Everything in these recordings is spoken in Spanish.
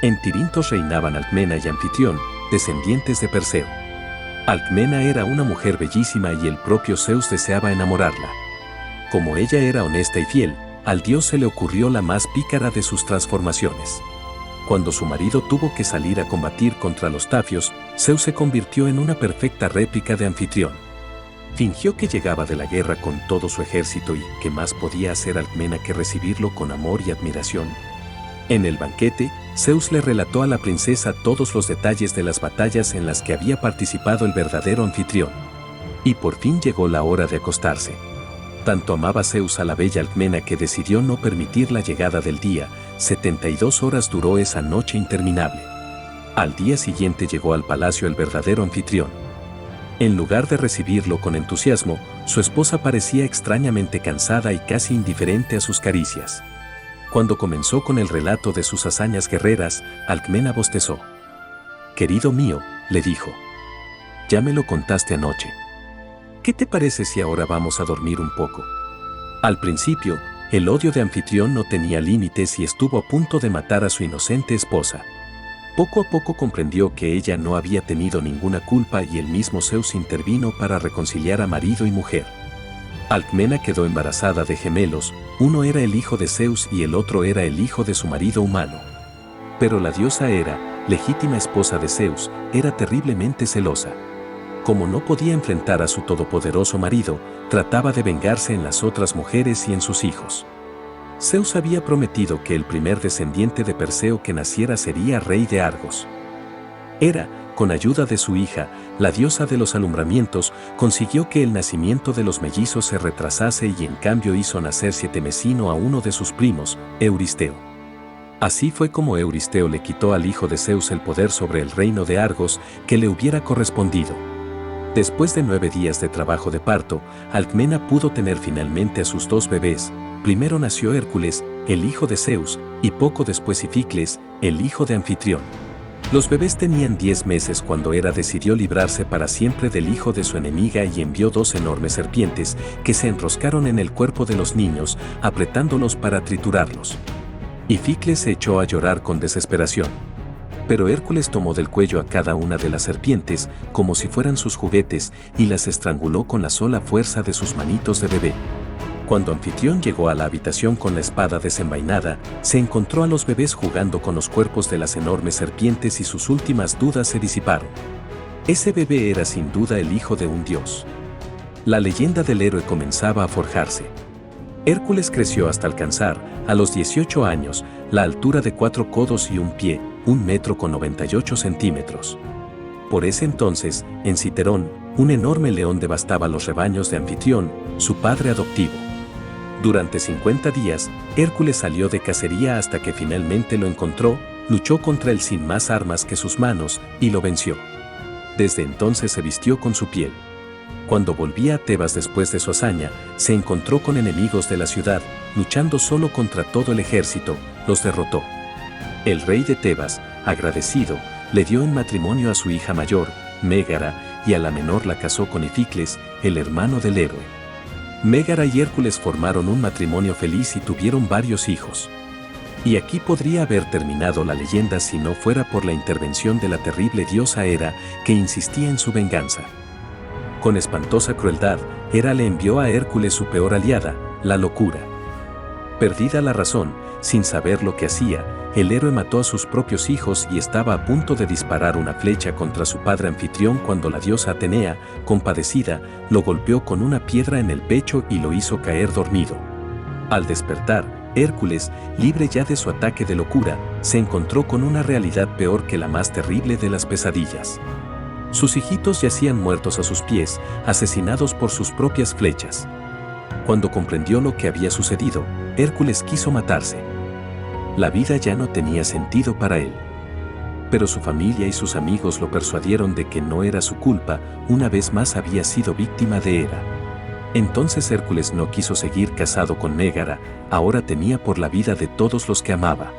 En Tirintos reinaban Alcmena y Anfitrión, descendientes de Perseo. Alcmena era una mujer bellísima y el propio Zeus deseaba enamorarla. Como ella era honesta y fiel, al dios se le ocurrió la más pícara de sus transformaciones. Cuando su marido tuvo que salir a combatir contra los Tafios, Zeus se convirtió en una perfecta réplica de Anfitrión. Fingió que llegaba de la guerra con todo su ejército y ¿qué más podía hacer Alcmena que recibirlo con amor y admiración? En el banquete, Zeus le relató a la princesa todos los detalles de las batallas en las que había participado el verdadero Anfitrión. Y por fin llegó la hora de acostarse. Tanto amaba Zeus a la bella Alcmena que decidió no permitir la llegada del día. 72 horas duró esa noche interminable. Al día siguiente llegó al palacio el verdadero Anfitrión. En lugar de recibirlo con entusiasmo, su esposa parecía extrañamente cansada y casi indiferente a sus caricias. Cuando comenzó con el relato de sus hazañas guerreras, Alcmena bostezó. «Querido mío», le dijo, «ya me lo contaste anoche. ¿Qué te parece si ahora vamos a dormir un poco?» Al principio, el odio de Anfitrión no tenía límites y estuvo a punto de matar a su inocente esposa. Poco a poco comprendió que ella no había tenido ninguna culpa y el mismo Zeus intervino para reconciliar a marido y mujer. Alcmena quedó embarazada de gemelos, uno era el hijo de Zeus y el otro era el hijo de su marido humano. Pero la diosa Hera, legítima esposa de Zeus, era terriblemente celosa. Como no podía enfrentar a su todopoderoso marido, trataba de vengarse en las otras mujeres y en sus hijos. Zeus había prometido que el primer descendiente de Perseo que naciera sería rey de Argos. Hera, con ayuda de su hija, la diosa de los alumbramientos, consiguió que el nacimiento de los mellizos se retrasase y en cambio hizo nacer Sietemesino a uno de sus primos, Euristeo. Así fue como Euristeo le quitó al hijo de Zeus el poder sobre el reino de Argos que le hubiera correspondido. Después de 9 días de trabajo de parto, Alcmena pudo tener finalmente a sus 2 bebés. Primero nació Hércules, el hijo de Zeus, y poco después Ificles, el hijo de Anfitrión. Los bebés tenían 10 meses cuando Hera decidió librarse para siempre del hijo de su enemiga y envió 2 enormes serpientes que se enroscaron en el cuerpo de los niños, apretándolos para triturarlos. Ificles se echó a llorar con desesperación. Pero Hércules tomó del cuello a cada una de las serpientes como si fueran sus juguetes y las estranguló con la sola fuerza de sus manitos de bebé. Cuando Anfitrión llegó a la habitación con la espada desenvainada, se encontró a los bebés jugando con los cuerpos de las enormes serpientes y sus últimas dudas se disiparon. Ese bebé era sin duda el hijo de un dios. La leyenda del héroe comenzaba a forjarse. Hércules creció hasta alcanzar, a los 18 años, la altura de 4 codos y 1 pie, 1 metro con 98 centímetros. Por ese entonces, en Citerón, un enorme león devastaba los rebaños de Anfitrión, su padre adoptivo. Durante 50 días, Hércules salió de cacería hasta que finalmente lo encontró, luchó contra él sin más armas que sus manos y lo venció. Desde entonces se vistió con su piel. Cuando volvía a Tebas después de su hazaña, se encontró con enemigos de la ciudad, luchando solo contra todo el ejército, los derrotó. El rey de Tebas, agradecido, le dio en matrimonio a su hija mayor, Mégara, y a la menor la casó con Ificles, el hermano del héroe. Mégara y Hércules formaron un matrimonio feliz y tuvieron varios hijos. Y aquí podría haber terminado la leyenda si no fuera por la intervención de la terrible diosa Hera, que insistía en su venganza. Con espantosa crueldad, Hera le envió a Hércules su peor aliada, la locura. Perdida la razón, sin saber lo que hacía, el héroe mató a sus propios hijos y estaba a punto de disparar una flecha contra su padre Anfitrión cuando la diosa Atenea, compadecida, lo golpeó con una piedra en el pecho y lo hizo caer dormido. Al despertar, Hércules, libre ya de su ataque de locura, se encontró con una realidad peor que la más terrible de las pesadillas. Sus hijitos yacían muertos a sus pies, asesinados por sus propias flechas. Cuando comprendió lo que había sucedido, Hércules quiso matarse. La vida ya no tenía sentido para él. Pero su familia y sus amigos lo persuadieron de que no era su culpa, una vez más había sido víctima de Hera. Entonces Hércules no quiso seguir casado con Mégara, ahora temía por la vida de todos los que amaba.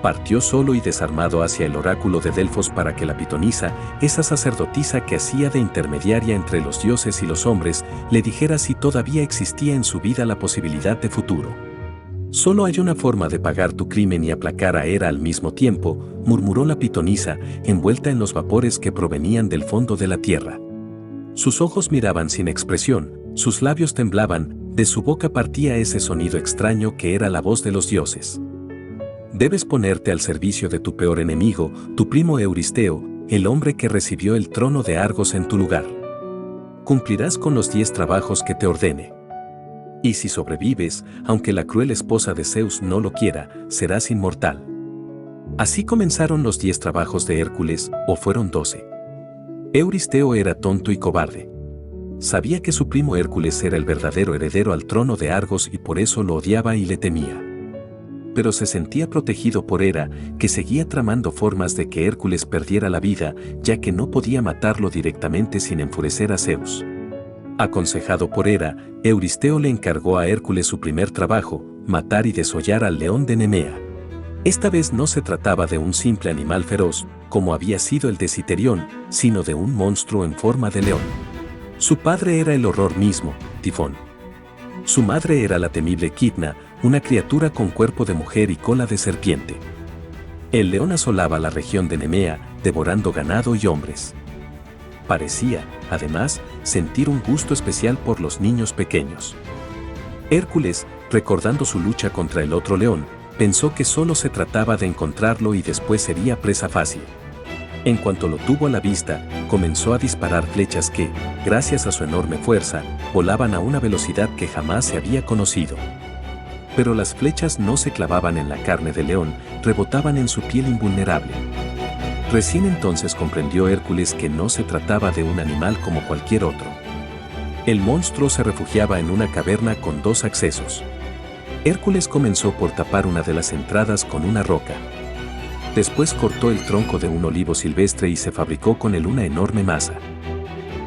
Partió solo y desarmado hacia el oráculo de Delfos para que la pitonisa, esa sacerdotisa que hacía de intermediaria entre los dioses y los hombres, le dijera si todavía existía en su vida la posibilidad de futuro. Solo hay una forma de pagar tu crimen y aplacar a Hera al mismo tiempo, murmuró la pitonisa, envuelta en los vapores que provenían del fondo de la tierra. Sus ojos miraban sin expresión, sus labios temblaban, de su boca partía ese sonido extraño que era la voz de los dioses. Debes ponerte al servicio de tu peor enemigo, tu primo Euristeo, el hombre que recibió el trono de Argos en tu lugar. Cumplirás con los 10 trabajos que te ordene. Y si sobrevives, aunque la cruel esposa de Zeus no lo quiera, serás inmortal. Así comenzaron los 10 trabajos de Hércules, o fueron 12. Euristeo era tonto y cobarde. Sabía que su primo Hércules era el verdadero heredero al trono de Argos y por eso lo odiaba y le temía. Pero se sentía protegido por Hera, que seguía tramando formas de que Hércules perdiera la vida, ya que no podía matarlo directamente sin enfurecer a Zeus. Aconsejado por Hera, Euristeo le encargó a Hércules su primer trabajo, matar y desollar al león de Nemea. Esta vez no se trataba de un simple animal feroz, como había sido el de Citerión, sino de un monstruo en forma de león. Su padre era el horror mismo, Tifón. Su madre era la temible Quitna, una criatura con cuerpo de mujer y cola de serpiente. El león asolaba la región de Nemea, devorando ganado y hombres. Parecía, además, sentir un gusto especial por los niños pequeños. Hércules, recordando su lucha contra el otro león, pensó que solo se trataba de encontrarlo y después sería presa fácil. En cuanto lo tuvo a la vista, comenzó a disparar flechas que, gracias a su enorme fuerza, volaban a una velocidad que jamás se había conocido. Pero las flechas no se clavaban en la carne del león, rebotaban en su piel invulnerable. Recién entonces comprendió Hércules que no se trataba de un animal como cualquier otro. El monstruo se refugiaba en una caverna con 2 accesos. Hércules comenzó por tapar una de las entradas con una roca. Después cortó el tronco de un olivo silvestre y se fabricó con él una enorme masa.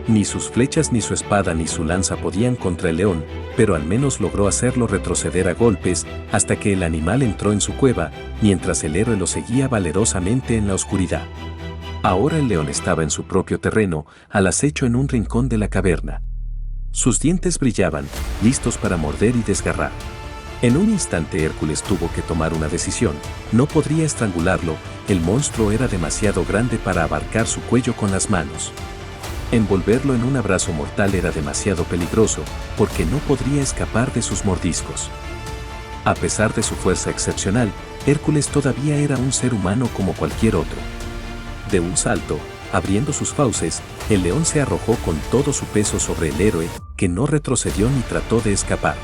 Ni sus flechas ni su espada ni su lanza podían contra el león, pero al menos logró hacerlo retroceder a golpes hasta que el animal entró en su cueva, mientras el héroe lo seguía valerosamente en la oscuridad. Ahora el león estaba en su propio terreno, al acecho en un rincón de la caverna. Sus dientes brillaban, listos para morder y desgarrar. En un instante Hércules tuvo que tomar una decisión. No podría estrangularlo, el monstruo era demasiado grande para abarcar su cuello con las manos. Envolverlo en un abrazo mortal era demasiado peligroso, porque no podría escapar de sus mordiscos. A pesar de su fuerza excepcional, Hércules todavía era un ser humano como cualquier otro. De un salto, abriendo sus fauces, el león se arrojó con todo su peso sobre el héroe, que no retrocedió ni trató de escapar.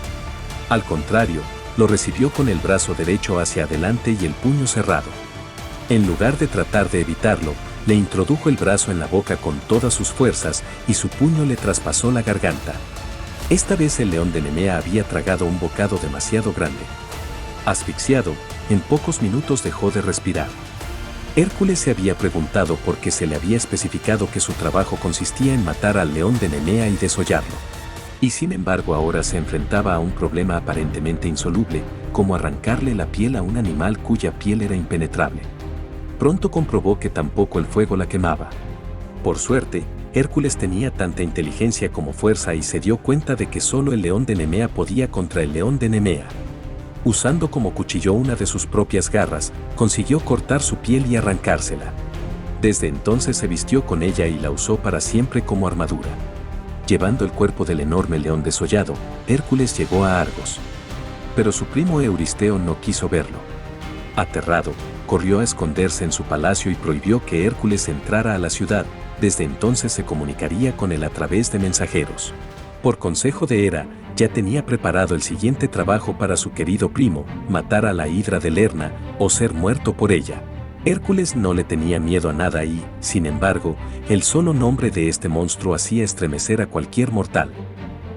Al contrario, lo recibió con el brazo derecho hacia adelante y el puño cerrado. En lugar de tratar de evitarlo, le introdujo el brazo en la boca con todas sus fuerzas y su puño le traspasó la garganta. Esta vez el león de Nemea había tragado un bocado demasiado grande. Asfixiado, en pocos minutos dejó de respirar. Hércules se había preguntado por qué se le había especificado que su trabajo consistía en matar al león de Nemea y desollarlo. Y sin embargo ahora se enfrentaba a un problema aparentemente insoluble, como arrancarle la piel a un animal cuya piel era impenetrable. Pronto comprobó que tampoco el fuego la quemaba. Por suerte, Hércules tenía tanta inteligencia como fuerza y se dio cuenta de que solo el león de Nemea podía contra el león de Nemea. Usando como cuchillo una de sus propias garras, consiguió cortar su piel y arrancársela. Desde entonces se vistió con ella y la usó para siempre como armadura. Llevando el cuerpo del enorme león desollado, Hércules llegó a Argos. Pero su primo Euristeo no quiso verlo. Aterrado, corrió a esconderse en su palacio y prohibió que Hércules entrara a la ciudad. Desde entonces se comunicaría con él a través de mensajeros. Por consejo de Hera, ya tenía preparado el siguiente trabajo para su querido primo, matar a la hidra de Lerna, o ser muerto por ella. Hércules no le tenía miedo a nada y, sin embargo, el solo nombre de este monstruo hacía estremecer a cualquier mortal.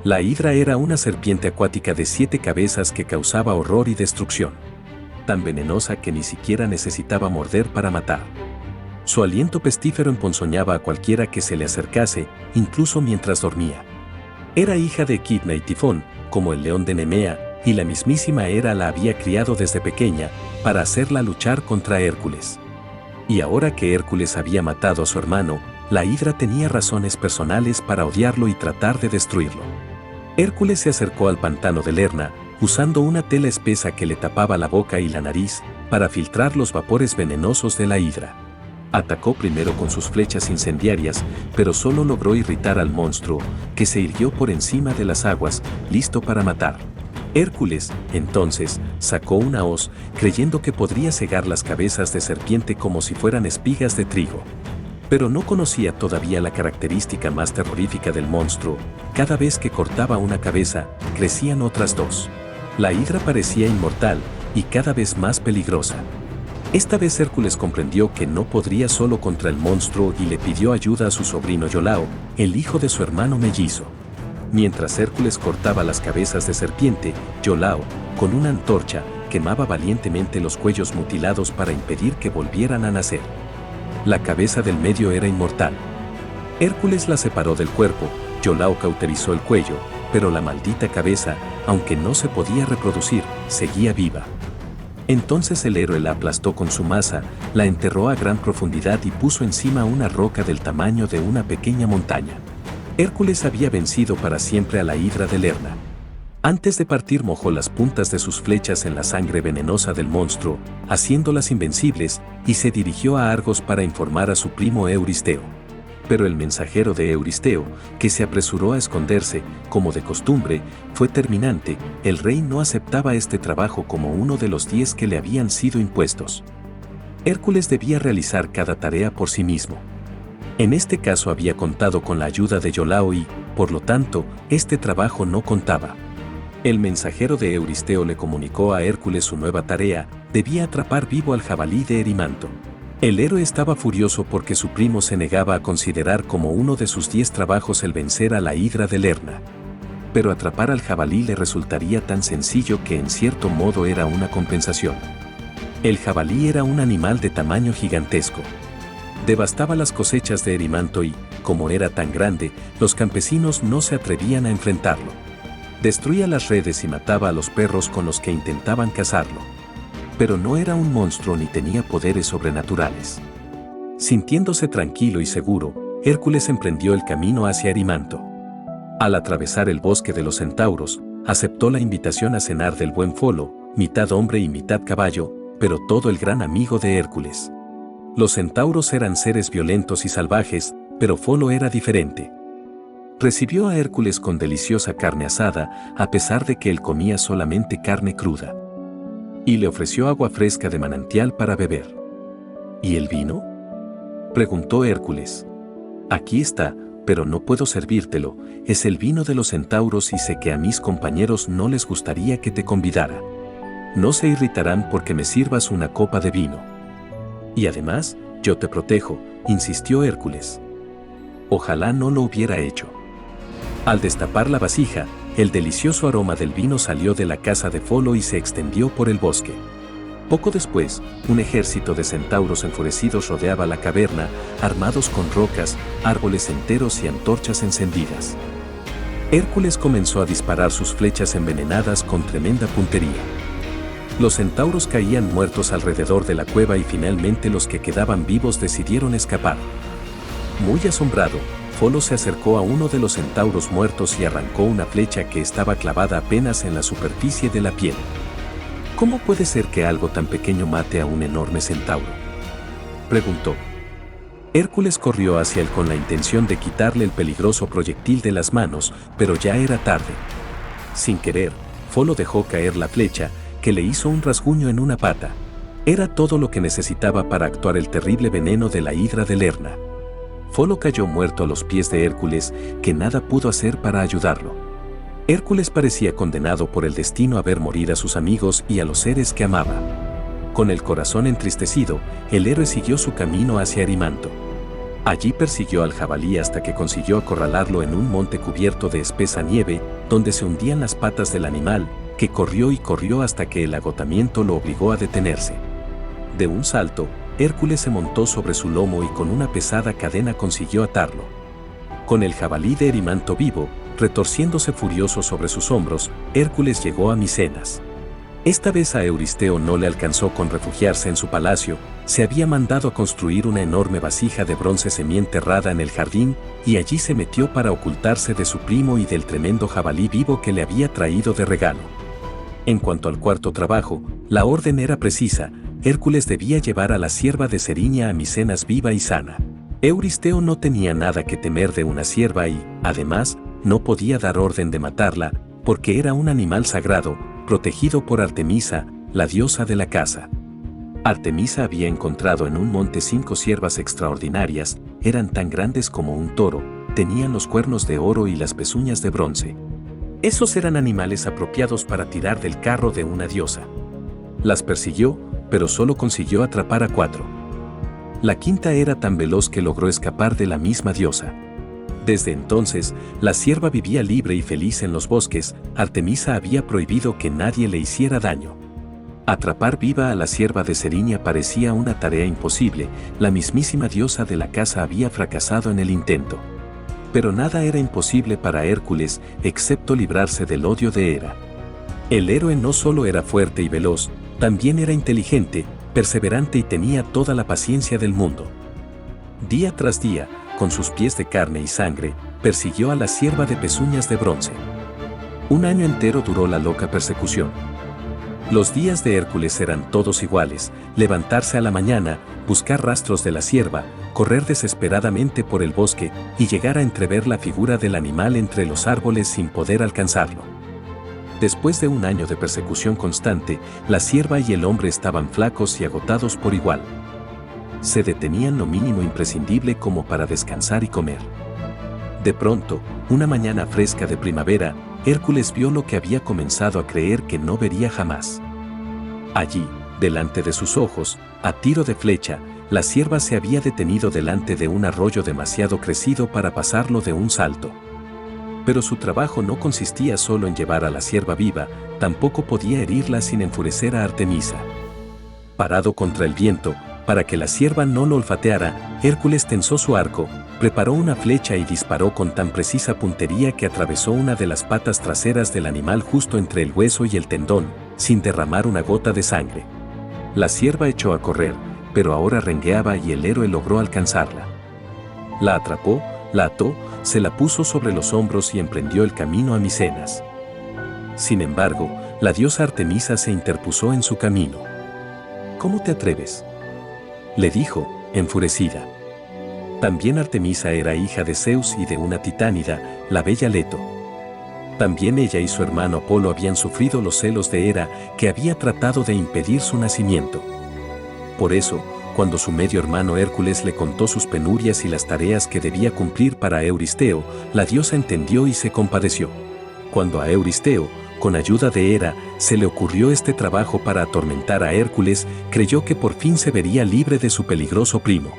La hidra era una serpiente acuática de 7 cabezas que causaba horror y destrucción. Tan venenosa que ni siquiera necesitaba morder para matar. Su aliento pestífero emponzoñaba a cualquiera que se le acercase, incluso mientras dormía. Era hija de Equidna y Tifón, como el león de Nemea, y la mismísima Hera la había criado desde pequeña, para hacerla luchar contra Hércules. Y ahora que Hércules había matado a su hermano, la hidra tenía razones personales para odiarlo y tratar de destruirlo. Hércules se acercó al pantano de Lerna, usando una tela espesa que le tapaba la boca y la nariz para filtrar los vapores venenosos de la hidra. Atacó primero con sus flechas incendiarias, pero solo logró irritar al monstruo, que se irguió por encima de las aguas, listo para matar. Hércules, entonces, sacó una hoz, creyendo que podría cegar las cabezas de serpiente como si fueran espigas de trigo. Pero no conocía todavía la característica más terrorífica del monstruo: cada vez que cortaba una cabeza, crecían otras dos. La hidra parecía inmortal y cada vez más peligrosa. Esta vez Hércules comprendió que no podría solo contra el monstruo y le pidió ayuda a su sobrino Iolao, el hijo de su hermano mellizo. Mientras Hércules cortaba las cabezas de serpiente, Iolao, con una antorcha, quemaba valientemente los cuellos mutilados para impedir que volvieran a nacer. La cabeza del medio era inmortal. Hércules la separó del cuerpo, Iolao cauterizó el cuello, pero la maldita cabeza, aunque no se podía reproducir, seguía viva. Entonces el héroe la aplastó con su masa, la enterró a gran profundidad y puso encima una roca del tamaño de una pequeña montaña. Hércules había vencido para siempre a la hidra de Lerna. Antes de partir mojó las puntas de sus flechas en la sangre venenosa del monstruo, haciéndolas invencibles, y se dirigió a Argos para informar a su primo Euristeo. Pero el mensajero de Euristeo, que se apresuró a esconderse, como de costumbre, fue terminante: el rey no aceptaba este trabajo como uno de los 10 que le habían sido impuestos. Hércules debía realizar cada tarea por sí mismo. En este caso había contado con la ayuda de Iolao y, por lo tanto, este trabajo no contaba. El mensajero de Euristeo le comunicó a Hércules su nueva tarea: debía atrapar vivo al jabalí de Erimanto. El héroe estaba furioso porque su primo se negaba a considerar como uno de sus 10 trabajos el vencer a la hidra de Lerna. Pero atrapar al jabalí le resultaría tan sencillo que en cierto modo era una compensación. El jabalí era un animal de tamaño gigantesco. Devastaba las cosechas de Erimanto y, como era tan grande, los campesinos no se atrevían a enfrentarlo. Destruía las redes y mataba a los perros con los que intentaban cazarlo. Pero no era un monstruo ni tenía poderes sobrenaturales. Sintiéndose tranquilo y seguro, Hércules emprendió el camino hacia Erimanto. Al atravesar el bosque de los centauros, aceptó la invitación a cenar del buen Folo, mitad hombre y mitad caballo, pero todo el gran amigo de Hércules. Los centauros eran seres violentos y salvajes, pero Folo era diferente. Recibió a Hércules con deliciosa carne asada, a pesar de que él comía solamente carne cruda. Y le ofreció agua fresca de manantial para beber. ¿Y el vino?, preguntó Hércules. Aquí está, pero no puedo servírtelo, es el vino de los centauros y sé que a mis compañeros no les gustaría que te convidara. No se irritarán porque me sirvas una copa de vino. Y además, yo te protejo, insistió Hércules. Ojalá no lo hubiera hecho. Al destapar la vasija, el delicioso aroma del vino salió de la casa de Folo y se extendió por el bosque. Poco después, un ejército de centauros enfurecidos rodeaba la caverna, armados con rocas, árboles enteros y antorchas encendidas. Hércules comenzó a disparar sus flechas envenenadas con tremenda puntería. Los centauros caían muertos alrededor de la cueva y finalmente los que quedaban vivos decidieron escapar. Muy asombrado, Folo se acercó a uno de los centauros muertos y arrancó una flecha que estaba clavada apenas en la superficie de la piel. ¿Cómo puede ser que algo tan pequeño mate a un enorme centauro?, preguntó. Hércules corrió hacia él con la intención de quitarle el peligroso proyectil de las manos, pero ya era tarde. Sin querer, Folo dejó caer la flecha, que le hizo un rasguño en una pata. Era todo lo que necesitaba para actuar el terrible veneno de la hidra de Lerna. Folo cayó muerto a los pies de Hércules, que nada pudo hacer para ayudarlo. Hércules parecía condenado por el destino a ver morir a sus amigos y a los seres que amaba. Con el corazón entristecido, el héroe siguió su camino hacia Erimanto. Allí persiguió al jabalí hasta que consiguió acorralarlo en un monte cubierto de espesa nieve, donde se hundían las patas del animal, que corrió y corrió hasta que el agotamiento lo obligó a detenerse. De un salto, Hércules se montó sobre su lomo y con una pesada cadena consiguió atarlo. Con el jabalí de Erimanto vivo, retorciéndose furioso sobre sus hombros, Hércules llegó a Micenas. Esta vez a Euristeo no le alcanzó con refugiarse en su palacio, se había mandado a construir una enorme vasija de bronce semienterrada en el jardín, y allí se metió para ocultarse de su primo y del tremendo jabalí vivo que le había traído de regalo. En cuanto al cuarto trabajo, la orden era precisa: Hércules debía llevar a la cierva de Seriña a Micenas viva y sana. Euristeo no tenía nada que temer de una cierva y, además, no podía dar orden de matarla, porque era un animal sagrado, protegido por Artemisa, la diosa de la caza. Artemisa había encontrado en un monte 5 ciervas extraordinarias, eran tan grandes como un toro, tenían los cuernos de oro y las pezuñas de bronce. Esos eran animales apropiados para tirar del carro de una diosa. Las persiguió, pero solo consiguió atrapar a 4. La quinta era tan veloz que logró escapar de la misma diosa. Desde entonces, la cierva vivía libre y feliz en los bosques. Artemisa había prohibido que nadie le hiciera daño. Atrapar viva a la cierva de Seriña parecía una tarea imposible, la mismísima diosa de la caza había fracasado en el intento. Pero nada era imposible para Hércules, excepto librarse del odio de Hera. El héroe no solo era fuerte y veloz, también era inteligente, perseverante y tenía toda la paciencia del mundo. Día tras día, con sus pies de carne y sangre, persiguió a la cierva de pezuñas de bronce. Un año entero duró la loca persecución. Los días de Hércules eran todos iguales: levantarse a la mañana, buscar rastros de la cierva, correr desesperadamente por el bosque y llegar a entrever la figura del animal entre los árboles sin poder alcanzarlo. Después de un año de persecución constante, la cierva y el hombre estaban flacos y agotados por igual. Se detenían lo mínimo imprescindible como para descansar y comer. De pronto, una mañana fresca de primavera, Hércules vio lo que había comenzado a creer que no vería jamás. Allí, delante de sus ojos, a tiro de flecha, la cierva se había detenido delante de un arroyo demasiado crecido para pasarlo de un salto. Pero su trabajo no consistía solo en llevar a la cierva viva, tampoco podía herirla sin enfurecer a Artemisa. Parado contra el viento, para que la cierva no lo olfateara, Hércules tensó su arco, preparó una flecha y disparó con tan precisa puntería que atravesó una de las patas traseras del animal justo entre el hueso y el tendón, sin derramar una gota de sangre. La cierva echó a correr, pero ahora rengueaba y el héroe logró alcanzarla. La atrapó, la ató, se la puso sobre los hombros y emprendió el camino a Micenas. Sin embargo, la diosa Artemisa se interpuso en su camino. ¿Cómo te atreves?, le dijo, enfurecida. También Artemisa era hija de Zeus y de una titánida, la bella Leto. También ella y su hermano Apolo habían sufrido los celos de Hera, que había tratado de impedir su nacimiento. Por eso, cuando su medio hermano Hércules le contó sus penurias y las tareas que debía cumplir para Euristeo, la diosa entendió y se compadeció. Cuando a Euristeo, con ayuda de Hera, se le ocurrió este trabajo para atormentar a Hércules, creyó que por fin se vería libre de su peligroso primo.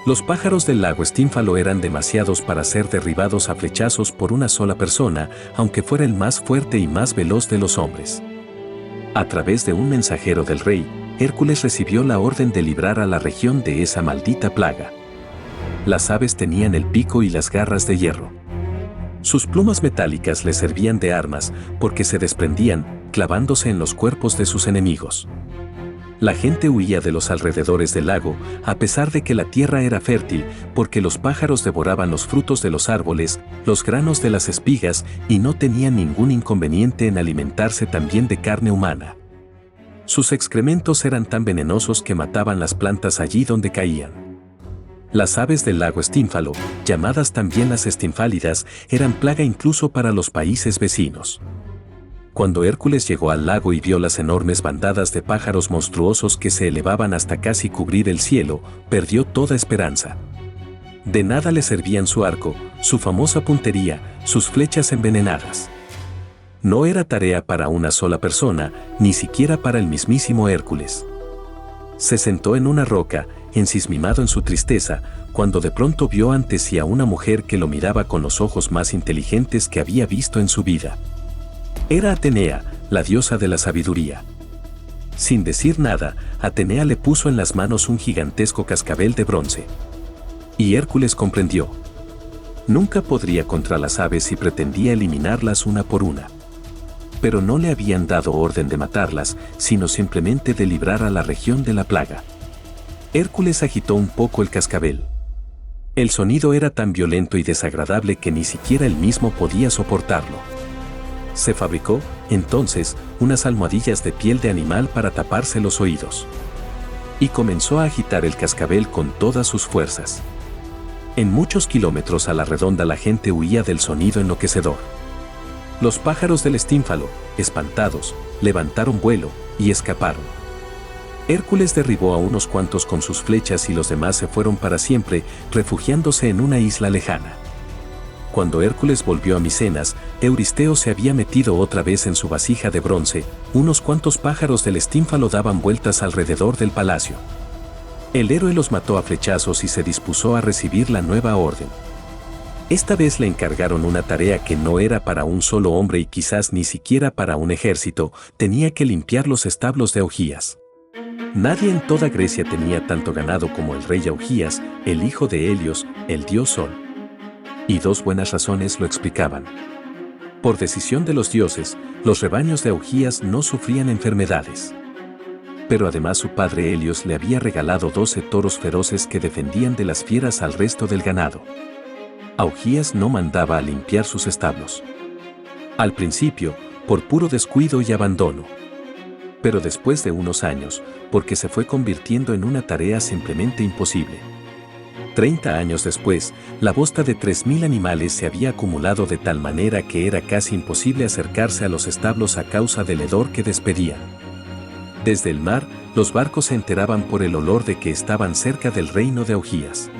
Los pájaros del lago Estínfalo eran demasiados para ser derribados a flechazos por una sola persona, aunque fuera el más fuerte y más veloz de los hombres. A través de un mensajero del rey, Hércules recibió la orden de librar a la región de esa maldita plaga. Las aves tenían el pico y las garras de hierro. Sus plumas metálicas le servían de armas porque se desprendían, clavándose en los cuerpos de sus enemigos. La gente huía de los alrededores del lago, a pesar de que la tierra era fértil, porque los pájaros devoraban los frutos de los árboles, los granos de las espigas, y no tenían ningún inconveniente en alimentarse también de carne humana. Sus excrementos eran tan venenosos que mataban las plantas allí donde caían. Las aves del lago Estínfalo, llamadas también las estinfálidas, eran plaga incluso para los países vecinos. Cuando Hércules llegó al lago y vio las enormes bandadas de pájaros monstruosos que se elevaban hasta casi cubrir el cielo, perdió toda esperanza. De nada le servían su arco, su famosa puntería, sus flechas envenenadas. No era tarea para una sola persona, ni siquiera para el mismísimo Hércules. Se sentó en una roca, ensimismado en su tristeza, cuando de pronto vio ante sí a una mujer que lo miraba con los ojos más inteligentes que había visto en su vida. Era Atenea, la diosa de la sabiduría. Sin decir nada, Atenea le puso en las manos un gigantesco cascabel de bronce. Y Hércules comprendió. Nunca podría contra las aves si pretendía eliminarlas una por una. Pero no le habían dado orden de matarlas, sino simplemente de librar a la región de la plaga. Hércules agitó un poco el cascabel. El sonido era tan violento y desagradable que ni siquiera él mismo podía soportarlo. Se fabricó, entonces, unas almohadillas de piel de animal para taparse los oídos. Y comenzó a agitar el cascabel con todas sus fuerzas. En muchos kilómetros a la redonda la gente huía del sonido enloquecedor. Los pájaros del estínfalo, espantados, levantaron vuelo y escaparon. Hércules derribó a unos cuantos con sus flechas y los demás se fueron para siempre, refugiándose en una isla lejana. Cuando Hércules volvió a Micenas, Euristeo se había metido otra vez en su vasija de bronce, unos cuantos pájaros del estínfalo daban vueltas alrededor del palacio. El héroe los mató a flechazos y se dispuso a recibir la nueva orden. Esta vez le encargaron una tarea que no era para un solo hombre y quizás ni siquiera para un ejército, tenía que limpiar los establos de Augías. Nadie en toda Grecia tenía tanto ganado como el rey Augías, el hijo de Helios, el dios Sol. Y dos buenas razones lo explicaban. Por decisión de los dioses, los rebaños de Augías no sufrían enfermedades. Pero además su padre Helios le había regalado 12 toros feroces que defendían de las fieras al resto del ganado. Augías no mandaba a limpiar sus establos. Al principio, por puro descuido y abandono. Pero después de unos años, porque se fue convirtiendo en una tarea simplemente imposible. 30 años después, la bosta de 3.000 animales se había acumulado de tal manera que era casi imposible acercarse a los establos a causa del hedor que despedían. Desde el mar, los barcos se enteraban por el olor de que estaban cerca del reino de Augías.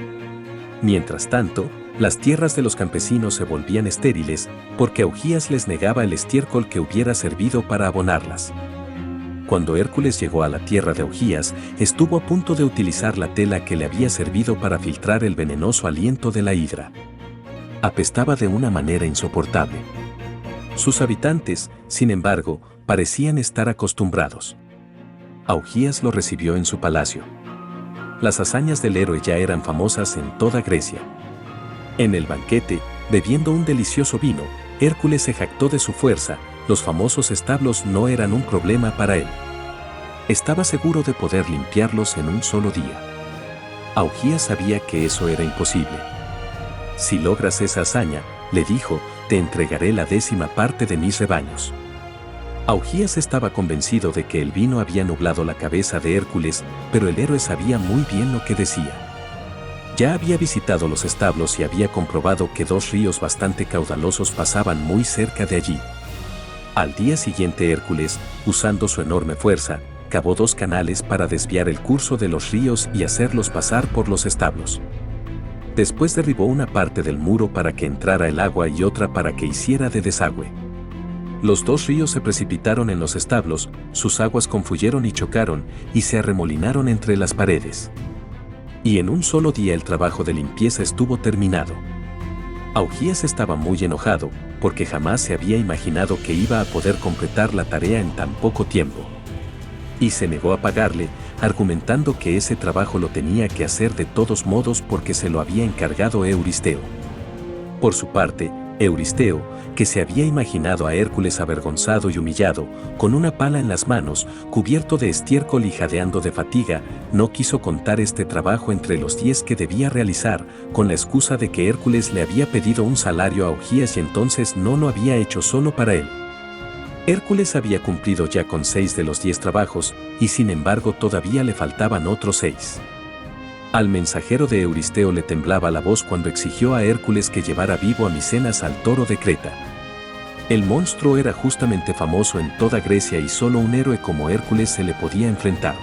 Mientras tanto, las tierras de los campesinos se volvían estériles, porque Augías les negaba el estiércol que hubiera servido para abonarlas. Cuando Hércules llegó a la tierra de Augías, estuvo a punto de utilizar la tela que le había servido para filtrar el venenoso aliento de la hidra. Apestaba de una manera insoportable. Sus habitantes, sin embargo, parecían estar acostumbrados. Augías lo recibió en su palacio. Las hazañas del héroe ya eran famosas en toda Grecia. En el banquete, bebiendo un delicioso vino, Hércules se jactó de su fuerza. Los famosos establos no eran un problema para él. Estaba seguro de poder limpiarlos en un solo día. Augías sabía que eso era imposible. Si logras esa hazaña, le dijo, te entregaré la 10ª parte de mis rebaños. Augías estaba convencido de que el vino había nublado la cabeza de Hércules, pero el héroe sabía muy bien lo que decía. Ya había visitado los establos y había comprobado que 2 ríos bastante caudalosos pasaban muy cerca de allí. Al día siguiente Hércules, usando su enorme fuerza, cavó 2 canales para desviar el curso de los ríos y hacerlos pasar por los establos. Después derribó una parte del muro para que entrara el agua y otra para que hiciera de desagüe. Los 2 ríos se precipitaron en los establos, sus aguas confluyeron y chocaron, y se arremolinaron entre las paredes. Y en un solo día el trabajo de limpieza estuvo terminado. Augías estaba muy enojado, porque jamás se había imaginado que iba a poder completar la tarea en tan poco tiempo. Y se negó a pagarle, argumentando que ese trabajo lo tenía que hacer de todos modos porque se lo había encargado Euristeo. Por su parte, Euristeo, que se había imaginado a Hércules avergonzado y humillado, con una pala en las manos, cubierto de estiércol y jadeando de fatiga, no quiso contar este trabajo entre los 10 que debía realizar, con la excusa de que Hércules le había pedido un salario a Augías y entonces no lo había hecho solo para él. Hércules había cumplido ya con 6 de los 10 trabajos, y sin embargo todavía le faltaban otros 6. Al mensajero de Euristeo le temblaba la voz cuando exigió a Hércules que llevara vivo a Micenas al toro de Creta. El monstruo era justamente famoso en toda Grecia y solo un héroe como Hércules se le podía enfrentar.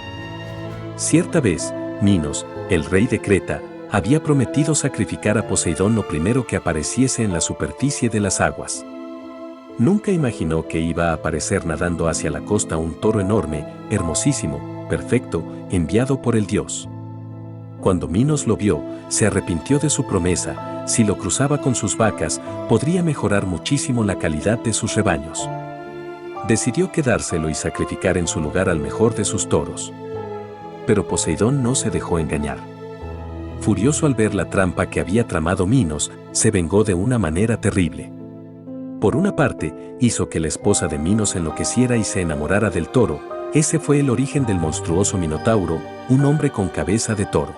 Cierta vez, Minos, el rey de Creta, había prometido sacrificar a Poseidón lo primero que apareciese en la superficie de las aguas. Nunca imaginó que iba a aparecer nadando hacia la costa un toro enorme, hermosísimo, perfecto, enviado por el dios. Cuando Minos lo vio, se arrepintió de su promesa. Si lo cruzaba con sus vacas, podría mejorar muchísimo la calidad de sus rebaños. Decidió quedárselo y sacrificar en su lugar al mejor de sus toros. Pero Poseidón no se dejó engañar. Furioso al ver la trampa que había tramado Minos, se vengó de una manera terrible. Por una parte, hizo que la esposa de Minos enloqueciera y se enamorara del toro. Ese fue el origen del monstruoso Minotauro, un hombre con cabeza de toro.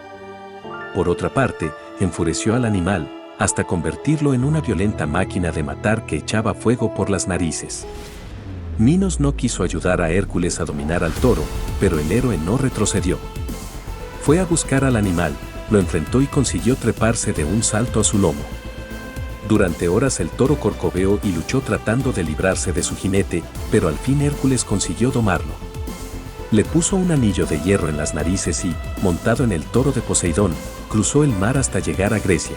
Por otra parte, enfureció al animal, hasta convertirlo en una violenta máquina de matar que echaba fuego por las narices. Minos no quiso ayudar a Hércules a dominar al toro, pero el héroe no retrocedió. Fue a buscar al animal, lo enfrentó y consiguió treparse de un salto a su lomo. Durante horas el toro corcoveó y luchó tratando de librarse de su jinete, pero al fin Hércules consiguió domarlo. Le puso un anillo de hierro en las narices y, montado en el toro de Poseidón, cruzó el mar hasta llegar a Grecia.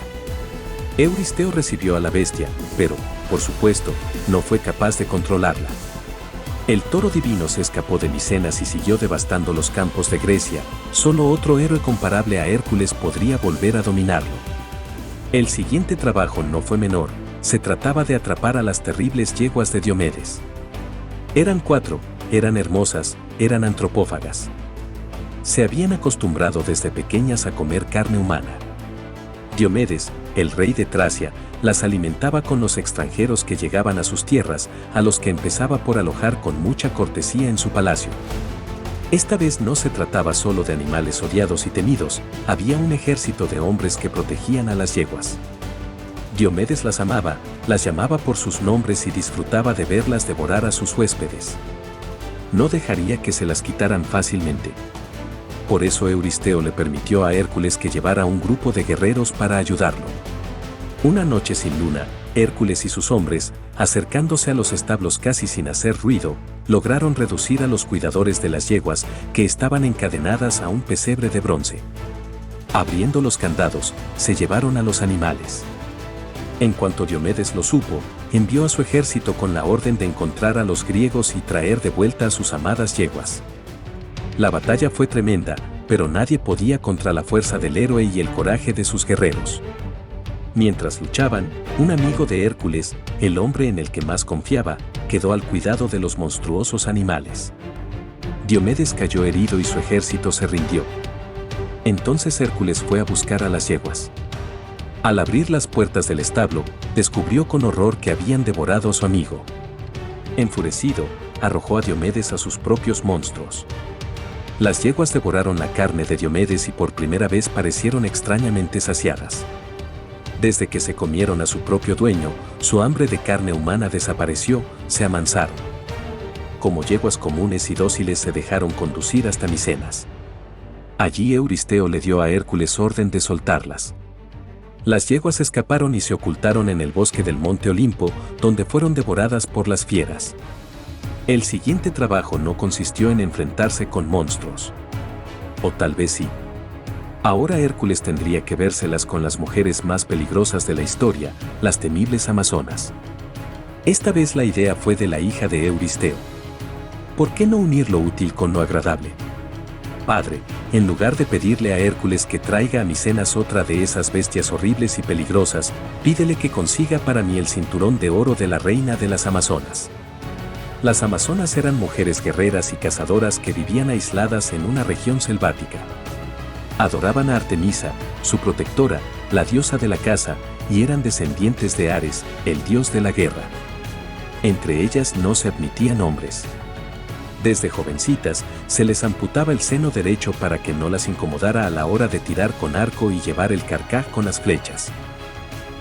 Euristeo recibió a la bestia, pero, por supuesto, no fue capaz de controlarla. El toro divino se escapó de Micenas y siguió devastando los campos de Grecia. Solo otro héroe comparable a Hércules podría volver a dominarlo. El siguiente trabajo no fue menor, se trataba de atrapar a las terribles yeguas de Diomedes. Eran 4, eran hermosas, eran antropófagas. Se habían acostumbrado desde pequeñas a comer carne humana. Diomedes, el rey de Tracia, las alimentaba con los extranjeros que llegaban a sus tierras, a los que empezaba por alojar con mucha cortesía en su palacio. Esta vez no se trataba solo de animales odiados y temidos, había un ejército de hombres que protegían a las yeguas. Diomedes las amaba, las llamaba por sus nombres y disfrutaba de verlas devorar a sus huéspedes. No dejaría que se las quitaran fácilmente. Por eso Euristeo le permitió a Hércules que llevara un grupo de guerreros para ayudarlo. Una noche sin luna, Hércules y sus hombres, acercándose a los establos casi sin hacer ruido, lograron reducir a los cuidadores de las yeguas, que estaban encadenadas a un pesebre de bronce. Abriendo los candados, se llevaron a los animales. En cuanto Diomedes lo supo, envió a su ejército con la orden de encontrar a los griegos y traer de vuelta a sus amadas yeguas. La batalla fue tremenda, pero nadie podía contra la fuerza del héroe y el coraje de sus guerreros. Mientras luchaban, un amigo de Hércules, el hombre en el que más confiaba, quedó al cuidado de los monstruosos animales. Diomedes cayó herido y su ejército se rindió. Entonces Hércules fue a buscar a las yeguas. Al abrir las puertas del establo, descubrió con horror que habían devorado a su amigo. Enfurecido, arrojó a Diomedes a sus propios monstruos. Las yeguas devoraron la carne de Diomedes y por primera vez parecieron extrañamente saciadas. Desde que se comieron a su propio dueño, su hambre de carne humana desapareció, se amansaron. Como yeguas comunes y dóciles se dejaron conducir hasta Micenas. Allí Euristeo le dio a Hércules orden de soltarlas. Las yeguas escaparon y se ocultaron en el bosque del monte Olimpo, donde fueron devoradas por las fieras. El siguiente trabajo no consistió en enfrentarse con monstruos. O tal vez sí. Ahora Hércules tendría que vérselas con las mujeres más peligrosas de la historia, las temibles amazonas. Esta vez la idea fue de la hija de Euristeo. ¿Por qué no unir lo útil con lo agradable? Padre, en lugar de pedirle a Hércules que traiga a Micenas otra de esas bestias horribles y peligrosas, pídele que consiga para mí el cinturón de oro de la reina de las amazonas. Las amazonas eran mujeres guerreras y cazadoras que vivían aisladas en una región selvática. Adoraban a Artemisa, su protectora, la diosa de la caza, y eran descendientes de Ares, el dios de la guerra. Entre ellas no se admitían hombres. Desde jovencitas, se les amputaba el seno derecho para que no las incomodara a la hora de tirar con arco y llevar el carcaj con las flechas.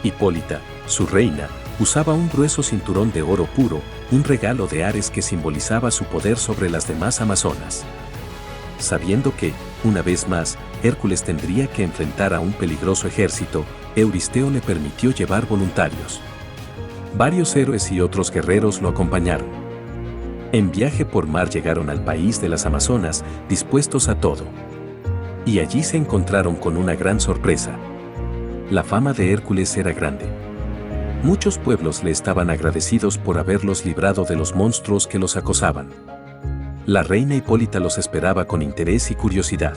Hipólita, su reina, usaba un grueso cinturón de oro puro, un regalo de Ares que simbolizaba su poder sobre las demás amazonas. Sabiendo que, una vez más, Hércules tendría que enfrentar a un peligroso ejército, Euristeo le permitió llevar voluntarios. Varios héroes y otros guerreros lo acompañaron. En viaje por mar llegaron al país de las Amazonas, dispuestos a todo. Y allí se encontraron con una gran sorpresa. La fama de Hércules era grande. Muchos pueblos le estaban agradecidos por haberlos librado de los monstruos que los acosaban. La reina Hipólita los esperaba con interés y curiosidad.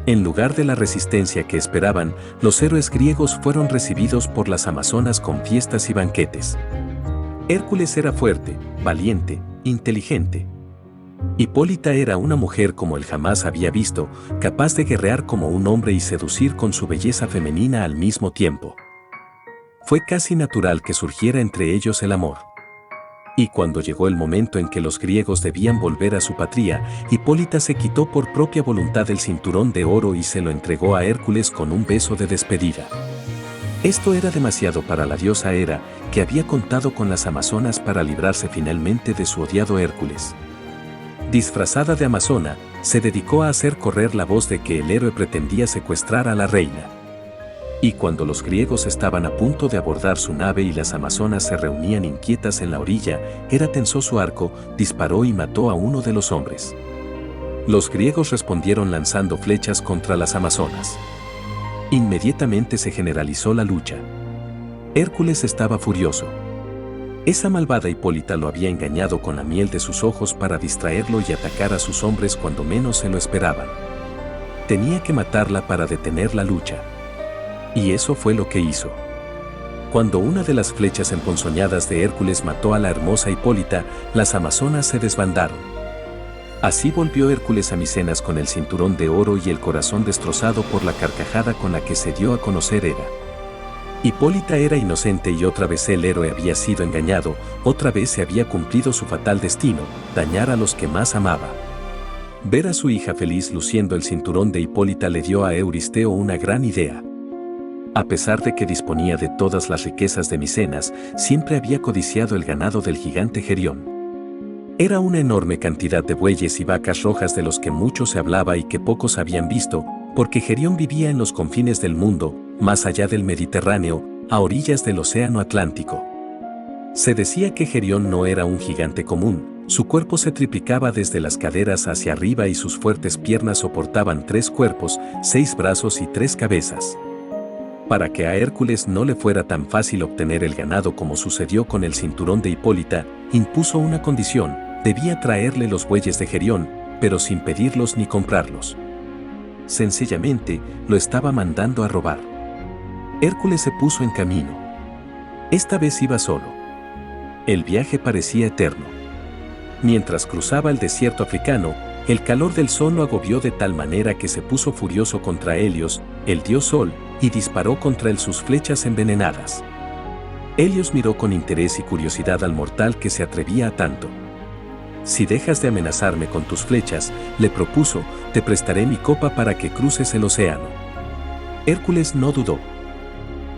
En lugar de la resistencia que esperaban, los héroes griegos fueron recibidos por las amazonas con fiestas y banquetes. Hércules era fuerte, valiente, inteligente. Hipólita era una mujer como él jamás había visto, capaz de guerrear como un hombre y seducir con su belleza femenina al mismo tiempo. Fue casi natural que surgiera entre ellos el amor. Y cuando llegó el momento en que los griegos debían volver a su patria, Hipólita se quitó por propia voluntad el cinturón de oro y se lo entregó a Hércules con un beso de despedida. Esto era demasiado para la diosa Hera, que había contado con las amazonas para librarse finalmente de su odiado Hércules. Disfrazada de amazona, se dedicó a hacer correr la voz de que el héroe pretendía secuestrar a la reina. Y cuando los griegos estaban a punto de abordar su nave y las amazonas se reunían inquietas en la orilla, Hera tensó su arco, disparó y mató a uno de los hombres. Los griegos respondieron lanzando flechas contra las amazonas. Inmediatamente se generalizó la lucha. Hércules estaba furioso. Esa malvada Hipólita lo había engañado con la miel de sus ojos para distraerlo y atacar a sus hombres cuando menos se lo esperaban. Tenía que matarla para detener la lucha. Y eso fue lo que hizo. Cuando una de las flechas emponzoñadas de Hércules mató a la hermosa Hipólita, las amazonas se desbandaron. Así volvió Hércules a Micenas con el cinturón de oro y el corazón destrozado por la carcajada con la que se dio a conocer Hera. Hipólita era inocente y otra vez el héroe había sido engañado, otra vez se había cumplido su fatal destino, dañar a los que más amaba. Ver a su hija feliz luciendo el cinturón de Hipólita le dio a Euristeo una gran idea. A pesar de que disponía de todas las riquezas de Micenas, siempre había codiciado el ganado del gigante Gerión. Era una enorme cantidad de bueyes y vacas rojas de los que mucho se hablaba y que pocos habían visto, porque Gerión vivía en los confines del mundo, más allá del Mediterráneo, a orillas del Océano Atlántico. Se decía que Gerión no era un gigante común, su cuerpo se triplicaba desde las caderas hacia arriba y sus fuertes piernas soportaban 3 cuerpos, 6 brazos y 3 cabezas. Para que a Hércules no le fuera tan fácil obtener el ganado como sucedió con el cinturón de Hipólita, impuso una condición: debía traerle los bueyes de Gerión, pero sin pedirlos ni comprarlos. Sencillamente, lo estaba mandando a robar. Hércules se puso en camino. Esta vez iba solo. El viaje parecía eterno. Mientras cruzaba el desierto africano, el calor del sol lo agobió de tal manera que se puso furioso contra Helios, el dios Sol, y disparó contra él sus flechas envenenadas. Helios miró con interés y curiosidad al mortal que se atrevía a tanto. Si dejas de amenazarme con tus flechas, le propuso, te prestaré mi copa para que cruces el océano. Hércules no dudó.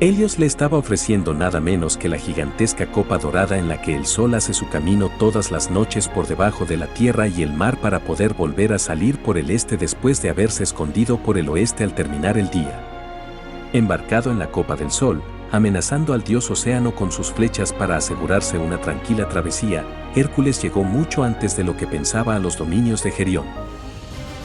Helios le estaba ofreciendo nada menos que la gigantesca copa dorada en la que el sol hace su camino todas las noches por debajo de la tierra y el mar para poder volver a salir por el este después de haberse escondido por el oeste al terminar el día. Embarcado en la copa del sol, amenazando al dios océano con sus flechas para asegurarse una tranquila travesía, Hércules llegó mucho antes de lo que pensaba a los dominios de Gerión.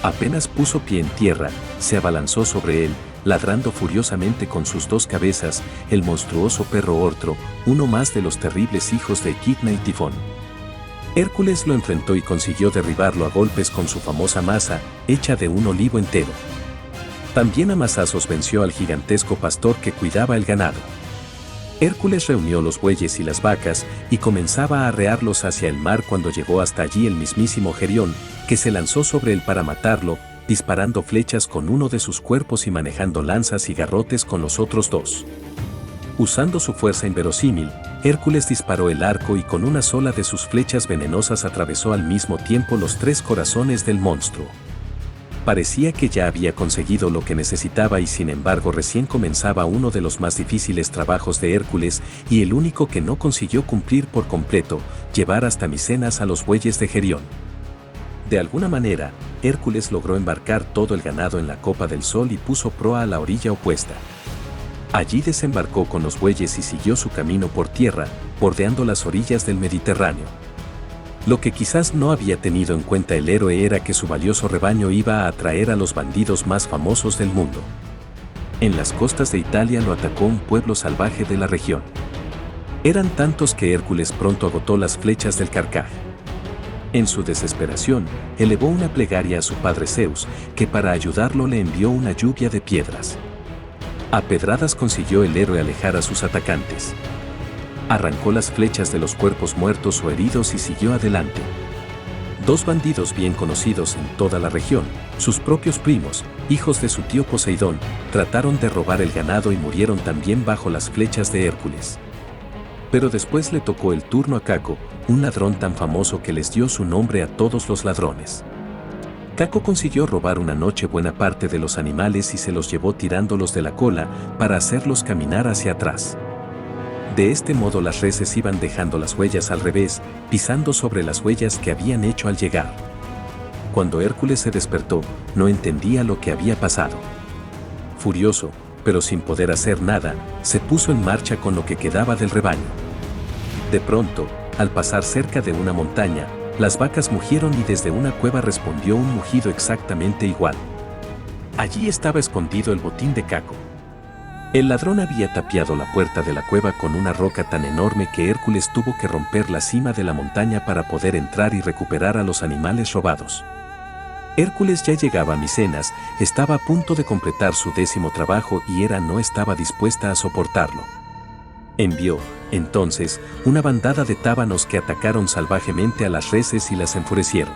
Apenas puso pie en tierra, se abalanzó sobre él, ladrando furiosamente con sus 2 cabezas, el monstruoso perro Ortro, uno más de los terribles hijos de Equidna y Tifón. Hércules lo enfrentó y consiguió derribarlo a golpes con su famosa maza, hecha de un olivo entero. También a mazazos venció al gigantesco pastor que cuidaba el ganado. Hércules reunió los bueyes y las vacas y comenzaba a arrearlos hacia el mar cuando llegó hasta allí el mismísimo Gerión, que se lanzó sobre él para matarlo, disparando flechas con uno de sus cuerpos y manejando lanzas y garrotes con los otros 2. Usando su fuerza inverosímil, Hércules disparó el arco y con una sola de sus flechas venenosas atravesó al mismo tiempo los 3 corazones del monstruo. Parecía que ya había conseguido lo que necesitaba y sin embargo recién comenzaba uno de los más difíciles trabajos de Hércules y el único que no consiguió cumplir por completo, llevar hasta Micenas a los bueyes de Gerión. De alguna manera, Hércules logró embarcar todo el ganado en la copa del sol y puso proa a la orilla opuesta. Allí desembarcó con los bueyes y siguió su camino por tierra, bordeando las orillas del Mediterráneo. Lo que quizás no había tenido en cuenta el héroe era que su valioso rebaño iba a atraer a los bandidos más famosos del mundo. En las costas de Italia lo atacó un pueblo salvaje de la región. Eran tantos que Hércules pronto agotó las flechas del carcaj. En su desesperación, elevó una plegaria a su padre Zeus, que para ayudarlo le envió una lluvia de piedras. A pedradas consiguió el héroe alejar a sus atacantes. Arrancó las flechas de los cuerpos muertos o heridos y siguió adelante. 2 bandidos bien conocidos en toda la región, sus propios primos, hijos de su tío Poseidón, trataron de robar el ganado y murieron también bajo las flechas de Hércules. Pero después le tocó el turno a Caco, un ladrón tan famoso que les dio su nombre a todos los ladrones. Caco consiguió robar una noche buena parte de los animales y se los llevó tirándolos de la cola para hacerlos caminar hacia atrás. De este modo las reses iban dejando las huellas al revés, pisando sobre las huellas que habían hecho al llegar. Cuando Hércules se despertó, no entendía lo que había pasado. Furioso, pero sin poder hacer nada, se puso en marcha con lo que quedaba del rebaño. De pronto, al pasar cerca de una montaña, las vacas mugieron y desde una cueva respondió un mugido exactamente igual. Allí estaba escondido el botín de Caco. El ladrón había tapiado la puerta de la cueva con una roca tan enorme que Hércules tuvo que romper la cima de la montaña para poder entrar y recuperar a los animales robados. Hércules ya llegaba a Micenas, estaba a punto de completar su 10º trabajo y Hera no estaba dispuesta a soportarlo. Envió, entonces, una bandada de tábanos que atacaron salvajemente a las reses y las enfurecieron.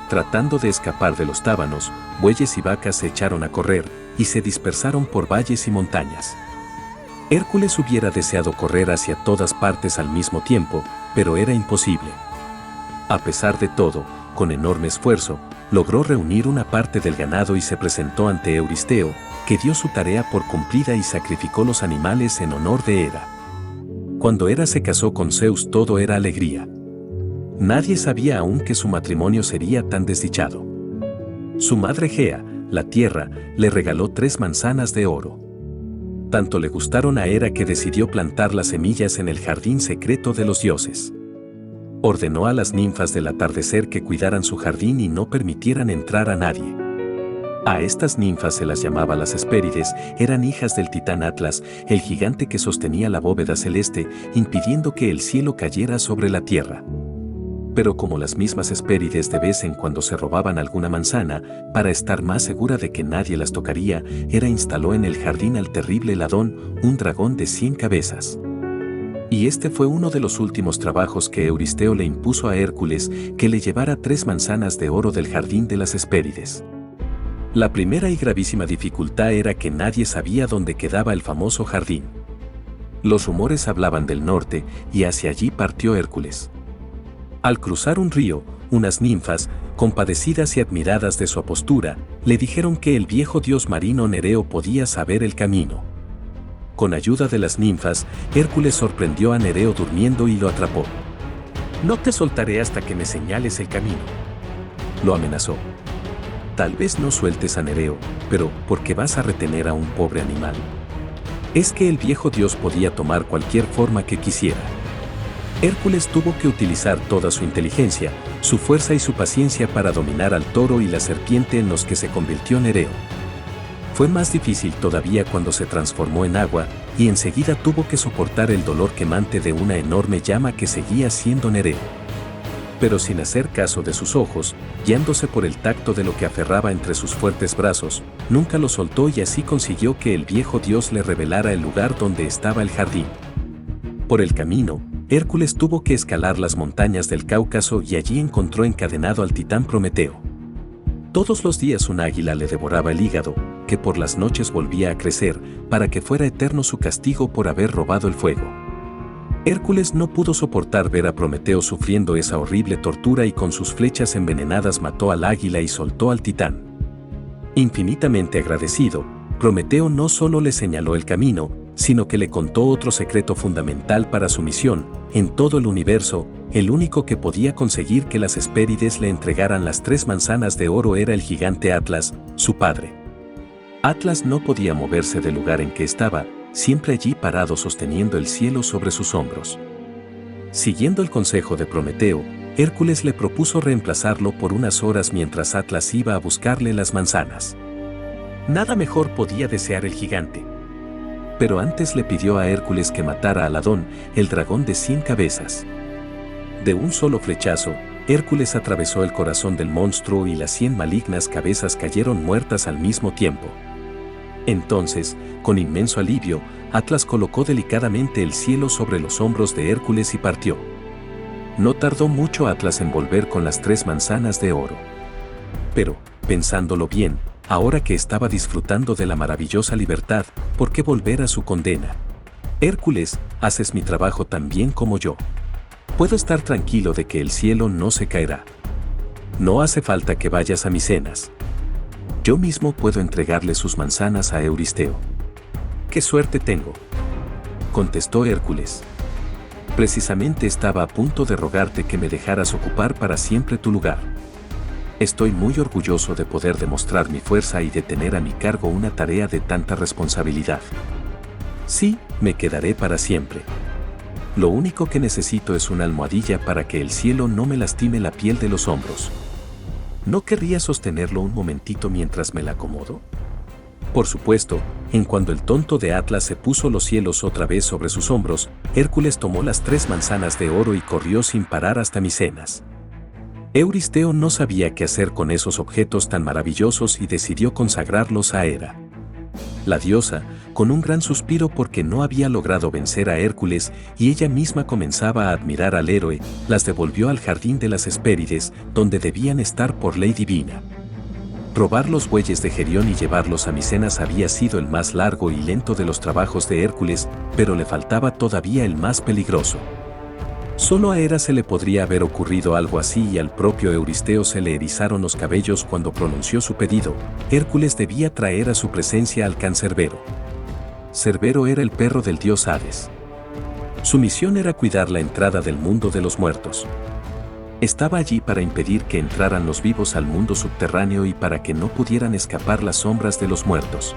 Tratando de escapar de los tábanos, bueyes y vacas se echaron a correr y se dispersaron por valles y montañas. Hércules hubiera deseado correr hacia todas partes al mismo tiempo, pero era imposible. A pesar de todo, con enorme esfuerzo, logró reunir una parte del ganado y se presentó ante Euristeo, que dio su tarea por cumplida y sacrificó los animales en honor de Hera. Cuando Hera se casó con Zeus todo era alegría. Nadie sabía aún que su matrimonio sería tan desdichado. Su madre Gea, la tierra, le regaló 3 manzanas de oro. Tanto le gustaron a Hera que decidió plantar las semillas en el jardín secreto de los dioses. Ordenó a las ninfas del atardecer que cuidaran su jardín y no permitieran entrar a nadie. A estas ninfas se las llamaba las Hespérides, eran hijas del titán Atlas, el gigante que sostenía la bóveda celeste, impidiendo que el cielo cayera sobre la tierra. Pero como las mismas Hespérides de vez en cuando se robaban alguna manzana, para estar más segura de que nadie las tocaría, Hera instaló en el jardín al terrible Ladón, un dragón de 100 cabezas. Y este fue uno de los últimos trabajos que Euristeo le impuso a Hércules, que le llevara 3 manzanas de oro del jardín de las Hespérides. La primera y gravísima dificultad era que nadie sabía dónde quedaba el famoso jardín. Los rumores hablaban del norte y hacia allí partió Hércules. Al cruzar un río, unas ninfas, compadecidas y admiradas de su apostura, le dijeron que el viejo dios marino Nereo podía saber el camino. Con ayuda de las ninfas, Hércules sorprendió a Nereo durmiendo y lo atrapó. «No te soltaré hasta que me señales el camino», lo amenazó. «Tal vez no sueltes a Nereo, pero ¿por qué vas a retener a un pobre animal?» Es que el viejo dios podía tomar cualquier forma que quisiera. Hércules tuvo que utilizar toda su inteligencia, su fuerza y su paciencia para dominar al toro y la serpiente en los que se convirtió Nereo. Fue más difícil todavía cuando se transformó en agua y enseguida tuvo que soportar el dolor quemante de una enorme llama que seguía siendo Nereo. Pero sin hacer caso de sus ojos, guiándose por el tacto de lo que aferraba entre sus fuertes brazos, nunca lo soltó y así consiguió que el viejo dios le revelara el lugar donde estaba el jardín. Por el camino, Hércules tuvo que escalar las montañas del Cáucaso y allí encontró encadenado al titán Prometeo. Todos los días un águila le devoraba el hígado, que por las noches volvía a crecer, para que fuera eterno su castigo por haber robado el fuego. Hércules no pudo soportar ver a Prometeo sufriendo esa horrible tortura y con sus flechas envenenadas mató al águila y soltó al titán. Infinitamente agradecido, Prometeo no solo le señaló el camino, sino que le contó otro secreto fundamental para su misión. En todo el universo, el único que podía conseguir que las Hespérides le entregaran las 3 manzanas de oro era el gigante Atlas, su padre. Atlas no podía moverse del lugar en que estaba, siempre allí parado sosteniendo el cielo sobre sus hombros. Siguiendo el consejo de Prometeo, Hércules le propuso reemplazarlo por unas horas mientras Atlas iba a buscarle las manzanas. Nada mejor podía desear el gigante. Pero antes le pidió a Hércules que matara a Ladón, el dragón de 100 cabezas. De un solo flechazo, Hércules atravesó el corazón del monstruo y las 100 malignas cabezas cayeron muertas al mismo tiempo. Entonces, con inmenso alivio, Atlas colocó delicadamente el cielo sobre los hombros de Hércules y partió. No tardó mucho Atlas en volver con las 3 manzanas de oro. Pero, pensándolo bien, ahora que estaba disfrutando de la maravillosa libertad, ¿por qué volver a su condena? Hércules, haces mi trabajo tan bien como yo. Puedo estar tranquilo de que el cielo no se caerá. No hace falta que vayas a Micenas. Yo mismo puedo entregarle sus manzanas a Euristeo. ¡Qué suerte tengo!, contestó Hércules. Precisamente estaba a punto de rogarte que me dejaras ocupar para siempre tu lugar. Estoy muy orgulloso de poder demostrar mi fuerza y de tener a mi cargo una tarea de tanta responsabilidad. Sí, me quedaré para siempre. Lo único que necesito es una almohadilla para que el cielo no me lastime la piel de los hombros. ¿No querría sostenerlo un momentito mientras me la acomodo? Por supuesto, en cuanto el tonto de Atlas se puso los cielos otra vez sobre sus hombros, Hércules tomó las 3 manzanas de oro y corrió sin parar hasta Micenas. Euristeo no sabía qué hacer con esos objetos tan maravillosos y decidió consagrarlos a Hera. La diosa, con un gran suspiro porque no había logrado vencer a Hércules y ella misma comenzaba a admirar al héroe, las devolvió al jardín de las Hespérides, donde debían estar por ley divina. Robar los bueyes de Gerión y llevarlos a Micenas había sido el más largo y lento de los trabajos de Hércules, pero le faltaba todavía el más peligroso. Solo a Hera se le podría haber ocurrido algo así y al propio Euristeo se le erizaron los cabellos cuando pronunció su pedido. Hércules debía traer a su presencia al Cancerbero. Cerbero era el perro del dios Hades. Su misión era cuidar la entrada del mundo de los muertos. Estaba allí para impedir que entraran los vivos al mundo subterráneo y para que no pudieran escapar las sombras de los muertos.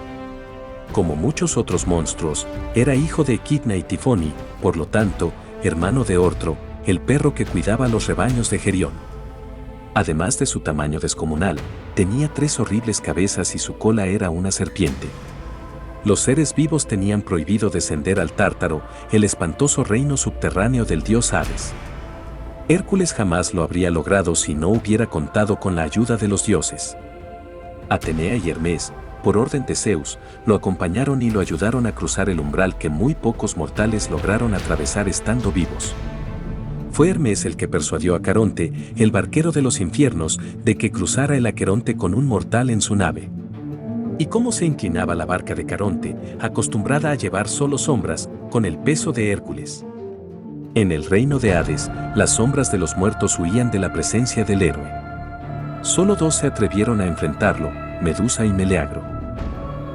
Como muchos otros monstruos, era hijo de Equidna y Tifoni, por lo tanto, hermano de Ortro, el perro que cuidaba los rebaños de Gerión. Además de su tamaño descomunal, tenía 3 horribles cabezas y su cola era una serpiente. Los seres vivos tenían prohibido descender al Tártaro, el espantoso reino subterráneo del dios Hades. Hércules jamás lo habría logrado si no hubiera contado con la ayuda de los dioses. Atenea y Hermes, por orden de Zeus, lo acompañaron y lo ayudaron a cruzar el umbral que muy pocos mortales lograron atravesar estando vivos. Fue Hermes el que persuadió a Caronte, el barquero de los infiernos, de que cruzara el Aqueronte con un mortal en su nave. ¿Y cómo se inclinaba la barca de Caronte, acostumbrada a llevar solo sombras, con el peso de Hércules? En el reino de Hades, las sombras de los muertos huían de la presencia del héroe. Solo 2 se atrevieron a enfrentarlo, Medusa y Meleagro.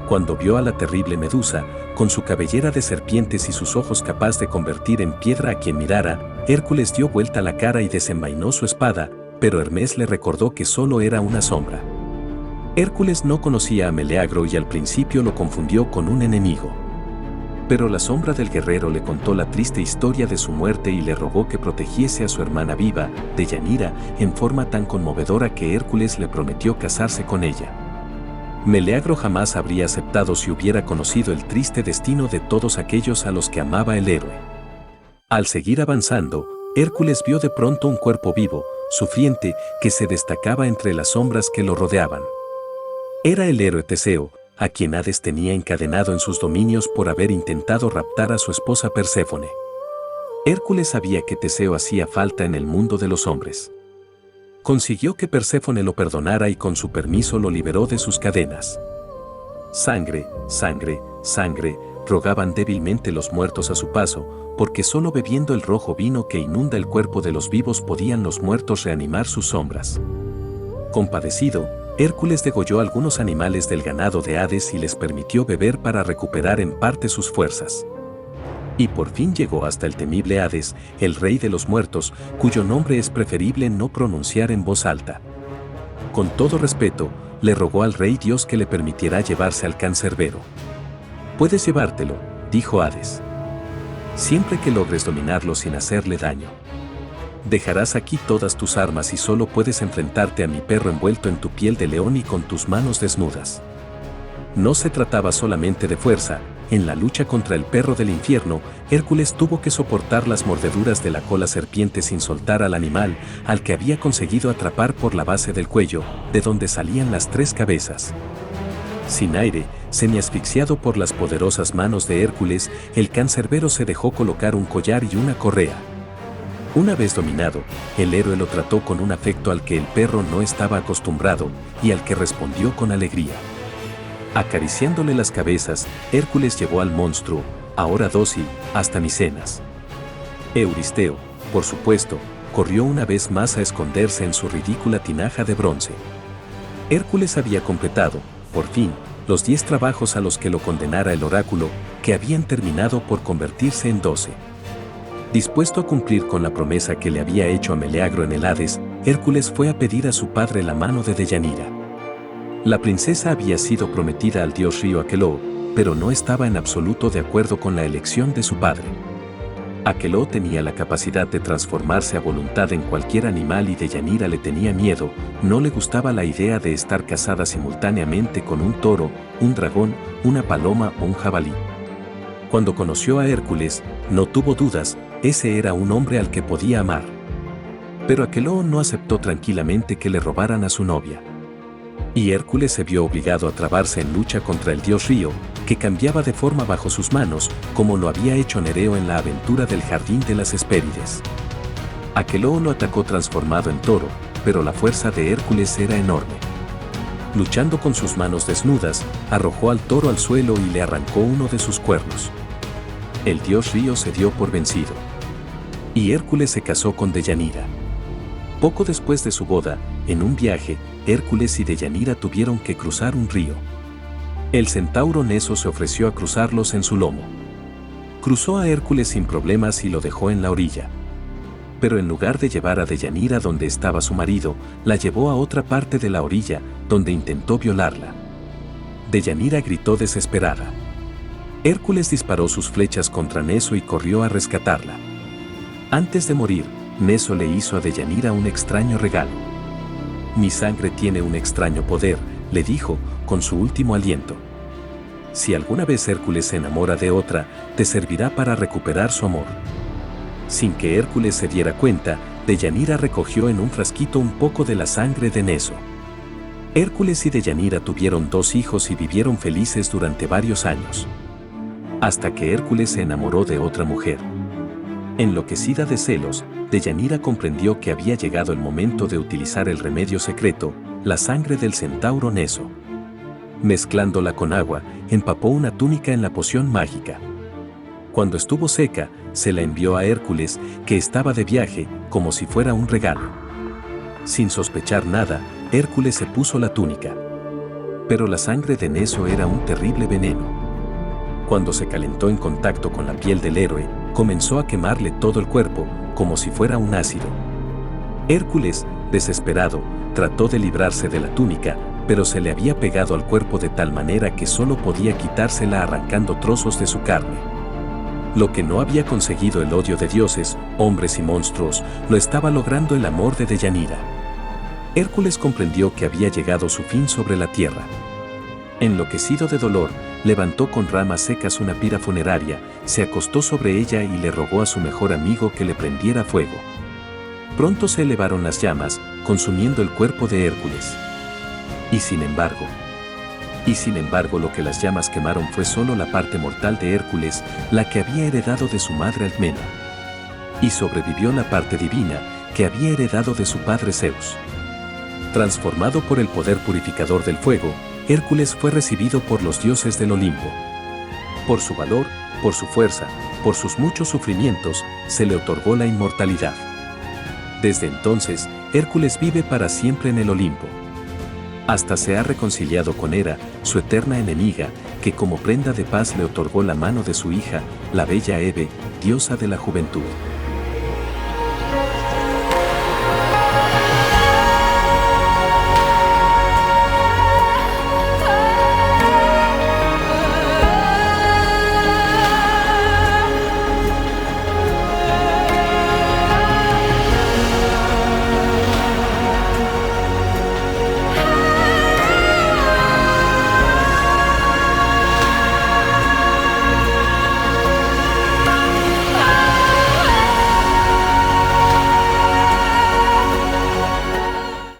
Cuando vio a la terrible Medusa, con su cabellera de serpientes y sus ojos capaz de convertir en piedra a quien mirara, Hércules dio vuelta la cara y desenvainó su espada, pero Hermes le recordó que solo era una sombra. Hércules no conocía a Meleagro y al principio lo confundió con un enemigo. Pero la sombra del guerrero le contó la triste historia de su muerte y le rogó que protegiese a su hermana viva, Deyanira, en forma tan conmovedora que Hércules le prometió casarse con ella. Meleagro jamás habría aceptado si hubiera conocido el triste destino de todos aquellos a los que amaba el héroe. Al seguir avanzando, Hércules vio de pronto un cuerpo vivo, sufriente, que se destacaba entre las sombras que lo rodeaban. Era el héroe Teseo, a quien Hades tenía encadenado en sus dominios por haber intentado raptar a su esposa Perséfone. Hércules sabía que Teseo hacía falta en el mundo de los hombres. Consiguió que Perséfone lo perdonara y con su permiso lo liberó de sus cadenas. Sangre, sangre, sangre, rogaban débilmente los muertos a su paso, porque solo bebiendo el rojo vino que inunda el cuerpo de los vivos podían los muertos reanimar sus sombras. Compadecido, Hércules degolló algunos animales del ganado de Hades y les permitió beber para recuperar en parte sus fuerzas. Y por fin llegó hasta el temible Hades, el rey de los muertos, cuyo nombre es preferible no pronunciar en voz alta. Con todo respeto, le rogó al rey Dios que le permitiera llevarse al Cancerbero. «Puedes llevártelo», dijo Hades, «siempre que logres dominarlo sin hacerle daño. Dejarás aquí todas tus armas y solo puedes enfrentarte a mi perro envuelto en tu piel de león y con tus manos desnudas». No se trataba solamente de fuerza. En la lucha contra el perro del infierno, Hércules tuvo que soportar las mordeduras de la cola serpiente sin soltar al animal, al que había conseguido atrapar por la base del cuello, de donde salían las 3 cabezas. Sin aire, semi-asfixiado por las poderosas manos de Hércules, el Cancerbero se dejó colocar un collar y una correa. Una vez dominado, el héroe lo trató con un afecto al que el perro no estaba acostumbrado y al que respondió con alegría. Acariciándole las cabezas, Hércules llevó al monstruo, ahora dócil, hasta Micenas. Euristeo, por supuesto, corrió una vez más a esconderse en su ridícula tinaja de bronce. Hércules había completado, por fin, los 10 trabajos a los que lo condenara el oráculo, que habían terminado por convertirse en 12. Dispuesto a cumplir con la promesa que le había hecho a Meleagro en el Hades, Hércules fue a pedir a su padre la mano de Deyanira. La princesa había sido prometida al dios río Aqueloo, pero no estaba en absoluto de acuerdo con la elección de su padre. Aqueloo tenía la capacidad de transformarse a voluntad en cualquier animal y Deyanira le tenía miedo, no le gustaba la idea de estar casada simultáneamente con un toro, un dragón, una paloma o un jabalí. Cuando conoció a Hércules, no tuvo dudas, ese era un hombre al que podía amar. Pero Aqueloo no aceptó tranquilamente que le robaran a su novia. Y Hércules se vio obligado a trabarse en lucha contra el dios Río, que cambiaba de forma bajo sus manos, como lo había hecho Nereo en la aventura del Jardín de las Hespérides. Aqueloo lo atacó transformado en toro, pero la fuerza de Hércules era enorme. Luchando con sus manos desnudas, arrojó al toro al suelo y le arrancó uno de sus cuernos. El dios Río se dio por vencido. Y Hércules se casó con Deyanira. Poco después de su boda, en un viaje, Hércules y Deyanira tuvieron que cruzar un río. El centauro Neso se ofreció a cruzarlos en su lomo. Cruzó a Hércules sin problemas y lo dejó en la orilla. Pero en lugar de llevar a Deyanira donde estaba su marido, la llevó a otra parte de la orilla, donde intentó violarla. Deyanira gritó desesperada. Hércules disparó sus flechas contra Neso y corrió a rescatarla. Antes de morir, Neso le hizo a Deyanira un extraño regalo. Mi sangre tiene un extraño poder, le dijo, con su último aliento. Si alguna vez Hércules se enamora de otra, te servirá para recuperar su amor. Sin que Hércules se diera cuenta, Deyanira recogió en un frasquito un poco de la sangre de Neso. Hércules y Deyanira tuvieron 2 hijos y vivieron felices durante varios años. Hasta que Hércules se enamoró de otra mujer. Enloquecida de celos, Deyanira comprendió que había llegado el momento de utilizar el remedio secreto, la sangre del centauro Neso. Mezclándola con agua, empapó una túnica en la poción mágica. Cuando estuvo seca, se la envió a Hércules, que estaba de viaje, como si fuera un regalo. Sin sospechar nada, Hércules se puso la túnica. Pero la sangre de Neso era un terrible veneno. Cuando se calentó en contacto con la piel del héroe, comenzó a quemarle todo el cuerpo, como si fuera un ácido. Hércules, desesperado, trató de librarse de la túnica, pero se le había pegado al cuerpo de tal manera que solo podía quitársela arrancando trozos de su carne. Lo que no había conseguido el odio de dioses, hombres y monstruos, lo estaba logrando el amor de Deyanira. Hércules comprendió que había llegado su fin sobre la tierra. Enloquecido de dolor, levantó con ramas secas una pira funeraria, se acostó sobre ella y le rogó a su mejor amigo que le prendiera fuego. Pronto se elevaron las llamas, consumiendo el cuerpo de Hércules. Y sin embargo, lo que las llamas quemaron fue solo la parte mortal de Hércules, la que había heredado de su madre Alcmena. Y sobrevivió la parte divina, que había heredado de su padre Zeus. Transformado por el poder purificador del fuego, Hércules fue recibido por los dioses del Olimpo. Por su valor, por su fuerza, por sus muchos sufrimientos, se le otorgó la inmortalidad. Desde entonces, Hércules vive para siempre en el Olimpo. Hasta se ha reconciliado con Hera, su eterna enemiga, que como prenda de paz le otorgó la mano de su hija, la bella Hebe, diosa de la juventud.